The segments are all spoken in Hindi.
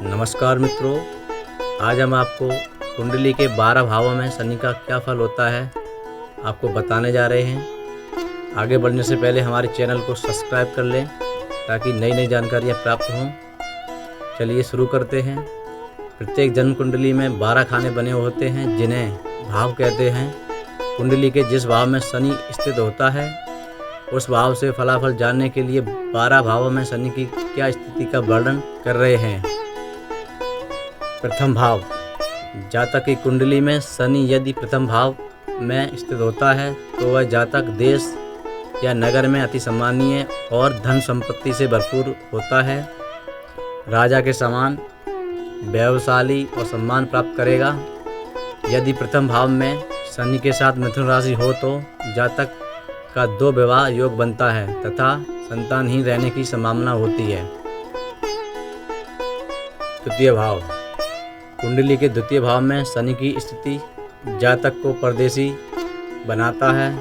नमस्कार मित्रों, आज हम आपको कुंडली के 12 भावों में शनि का क्या फल होता है आपको बताने जा रहे हैं। आगे बढ़ने से पहले हमारे चैनल को सब्सक्राइब कर लें ताकि नई नई जानकारियाँ प्राप्त हों। चलिए शुरू करते हैं। प्रत्येक जन्म कुंडली में 12 खाने बने होते हैं जिन्हें भाव कहते हैं। कुंडली के जिस भाव में शनि स्थित होता है उस भाव से फलाफल जानने के लिए 12 भावों में शनि की क्या स्थिति का वर्णन कर रहे हैं। प्रथम भाव, जातक की कुंडली में शनि यदि प्रथम भाव में स्थित होता है तो वह जातक देश या नगर में अति सम्मानीय और धन संपत्ति से भरपूर होता है। राजा के समान वैभवशाली और सम्मान प्राप्त करेगा। यदि प्रथम भाव में शनि के साथ मिथुन राशि हो तो जातक का 2 विवाह योग बनता है तथा संतानहीन रहने की संभावना होती है। द्वितीय भाव, कुंडली के द्वितीय भाव में शनि की स्थिति जातक को परदेशी बनाता है।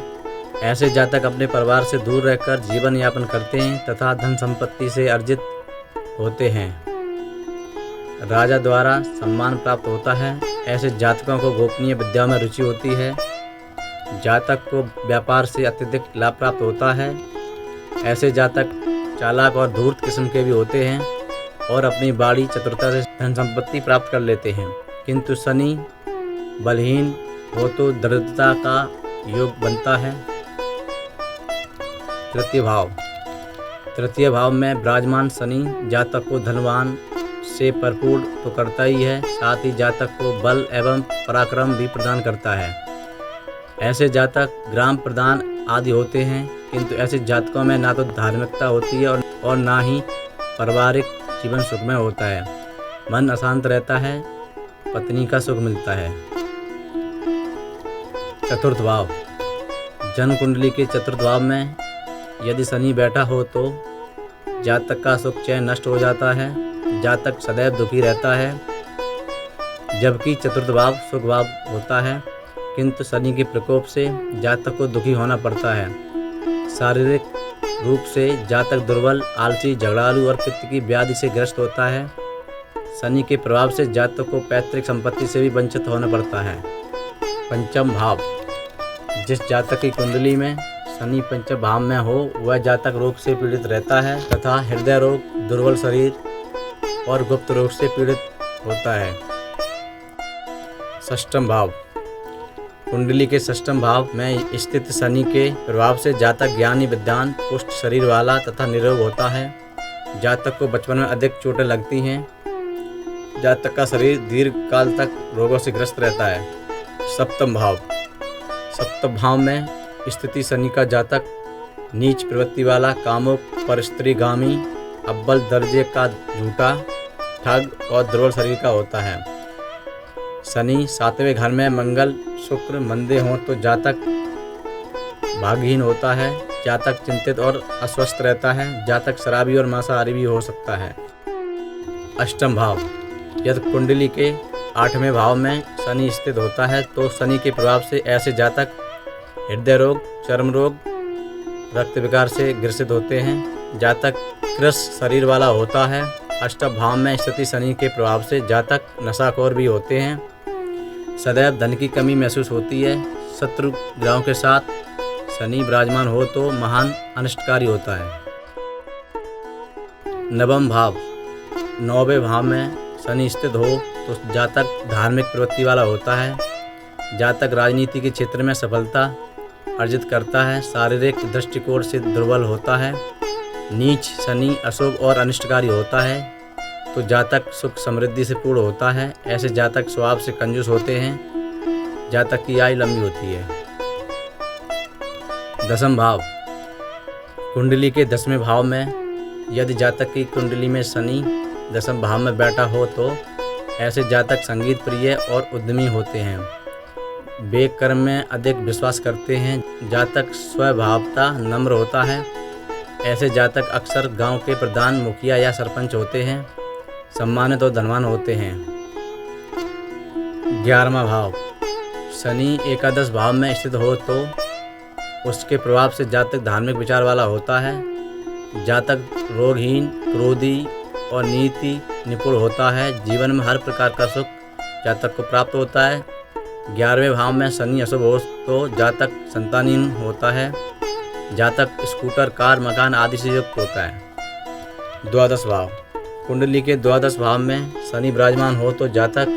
ऐसे जातक अपने परिवार से दूर रहकर जीवन यापन करते हैं तथा धन संपत्ति से अर्जित होते हैं। राजा द्वारा सम्मान प्राप्त होता है। ऐसे जातकों को गोपनीय विद्या में रुचि होती है। जातक को व्यापार से अत्यधिक लाभ प्राप्त होता है। ऐसे जातक चालाक और धूर्त किस्म के भी होते हैं और अपनी बाड़ी चतुरता से धन संपत्ति प्राप्त कर लेते हैं। किंतु शनि बलहीन हो तो दरिद्रता का योग बनता है। तृतीय भाव में विराजमान शनि जातक को धनवान से भरपूर तो करता ही है, साथ ही जातक को बल एवं पराक्रम भी प्रदान करता है। ऐसे जातक ग्राम प्रधान आदि होते हैं, किंतु ऐसे जातकों में ना तो धार्मिकता होती है और ना ही पारिवारिक जीवन सुखमय होता है। मन अशांत रहता है, पत्नी का सुख मिलता है। चतुर्थ भाव, जन्म कुंडली के चतुर्थ भाव में यदि शनि बैठा हो तो जातक का सुख चैन नष्ट हो जाता है। जातक सदैव दुखी रहता है। जबकि चतुर्थ भाव सुख भाव होता है, किंतु शनि के प्रकोप से जातक को दुखी होना पड़ता है। शारीरिक रूप से जातक दुर्बल, आलसी, झगड़ालू और पित्त की व्याधि से ग्रस्त होता है। शनि के प्रभाव से जातक को पैतृक संपत्ति से भी वंचित होना पड़ता है। पंचम भाव, जिस जातक की कुंडली में शनि पंचम भाव में हो वह जातक रोग से पीड़ित रहता है तथा हृदय रोग, दुर्बल शरीर और गुप्त रोग से पीड़ित होता है। षष्ठम भाव, कुंडली के षष्ठम भाव में स्थित शनि के प्रभाव से जातक ज्ञानी, विद्वान, पुष्ट शरीर वाला तथा निरोग होता है। जातक को बचपन में अधिक चोटें लगती हैं। जातक का शरीर दीर्घ काल तक रोगों से ग्रस्त रहता है। सप्तम भाव में स्थिति शनि का जातक नीच प्रवृत्ति वाला, कामुक, परस्त्रीगामी, अव्वल दर्जे का झूठा, ठग और दुर्बल शरीर का होता है। शनि 7वें घर में मंगल, शुक्र मंदे हों तो जातक भाग्यहीन होता है। जातक चिंतित और अस्वस्थ रहता है। जातक शराबी और मांसाहारी भी हो सकता है। अष्टम भाव, यदि कुंडली के 8वें भाव में शनि स्थित होता है तो शनि के प्रभाव से ऐसे जातक हृदय रोग, चर्म रोग, रक्त विकार से ग्रसित होते हैं। जातक कृश शरीर वाला होता है। अष्टम भाव में स्थिति शनि के प्रभाव से जातक नशाखोर भी होते हैं। सदैव धन की कमी महसूस होती है। शत्रु ग्रहों के साथ शनि विराजमान हो तो महान अनिष्टकारी होता है। नवम भाव, 9वें भाव में शनि स्थित हो तो जातक धार्मिक प्रवृत्ति वाला होता है। जातक राजनीति के क्षेत्र में सफलता अर्जित करता है। शारीरिक दृष्टिकोण से दुर्बल होता है। नीच शनि अशुभ और अनिष्टकारी होता है तो जातक सुख समृद्धि से पूर्ण होता है। ऐसे जातक स्वभाव से कंजूस होते हैं। जातक की आयु लंबी होती है। दसम भाव, कुंडली के 10वें भाव में यदि जातक की कुंडली में शनि 10वें भाव में बैठा हो तो ऐसे जातक संगीत प्रिय और उद्यमी होते हैं। वे कर्म में अधिक विश्वास करते हैं। जातक स्वभावतः नम्र होता है। ऐसे जातक अक्सर गांव के प्रधान, मुखिया या सरपंच होते हैं। सम्मानित और धनवान होते हैं। 11वां भाव, शनि एकादश भाव में स्थित हो तो उसके प्रभाव से जातक धार्मिक विचार वाला होता है। जातक रोगहीन, क्रोधी और नीति निपुण होता है। जीवन में हर प्रकार का सुख जातक को प्राप्त होता है। 11वें भाव में शनि अशुभ हो तो जातक संतानहीन होता है। जातक स्कूटर, कार, मकान आदि से युक्त होता है। द्वादश भाव, कुंडली के द्वादश भाव में शनि विराजमान हो तो जातक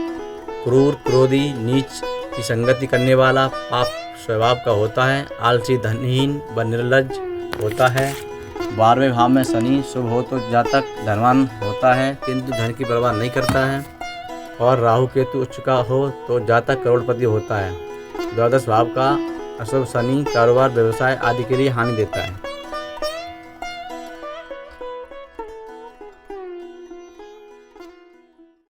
क्रूर, क्रोधी, नीच की संगति करने वाला, पाप स्वभाव का होता है। आलसी, धनहीन व निर्लज्ज होता है। 12वें भाव में शनि शुभ हो तो जातक धनवान होता है किंतु धन की परवाह नहीं करता है। और राहु केतु उच्च का हो तो जातक करोड़पति होता है। द्वादश भाव का अशुभ शनि कारोबार, व्यवसाय आदि के लिए हानि देता है।